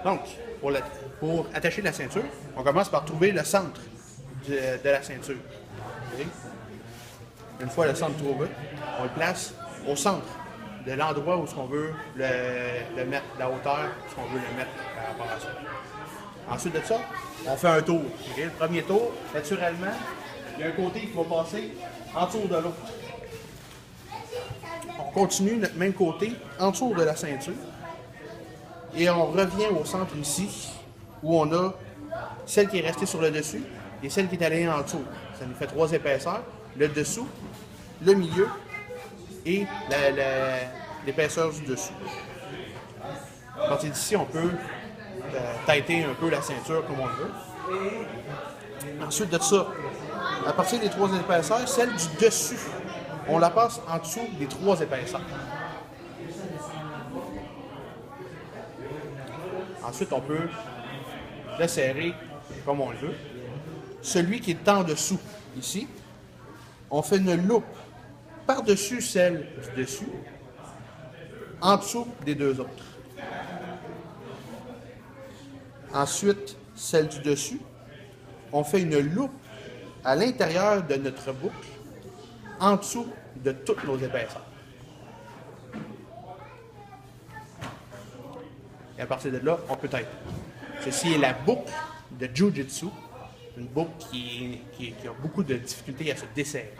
Donc, pour attacher la ceinture, on commence par trouver le centre de la ceinture. Okay? Une fois le centre trouvé, on le place au centre de l'endroit où on veut le mettre, la hauteur où on veut le mettre par rapport à ça. Ensuite de ça, on fait un tour. Okay? Le premier tour, naturellement, il y a un côté qui va passer en dessous de l'autre. On continue notre même côté en dessous de la ceinture. Et on revient au centre ici, où on a celle qui est restée sur le dessus et celle qui est allée en dessous. Ça nous fait 3 épaisseurs, le dessous, le milieu et l'épaisseur du dessus. À partir d'ici, on peut têter un peu la ceinture comme on le veut. Ensuite de ça, à partir des 3 épaisseurs, celle du dessus, on la passe en dessous des 3 épaisseurs. Ensuite, on peut le serrer comme on le veut. Celui qui est en dessous, ici, on fait une loupe par-dessus celle du dessus, en dessous des 2 autres. Ensuite, celle du dessus, on fait une loupe à l'intérieur de notre boucle, en dessous de toutes nos épaisseurs. Et à partir de là, on peut être. Ceci est la boucle de Jiu-Jitsu, une boucle qui a beaucoup de difficultés à se desserrer.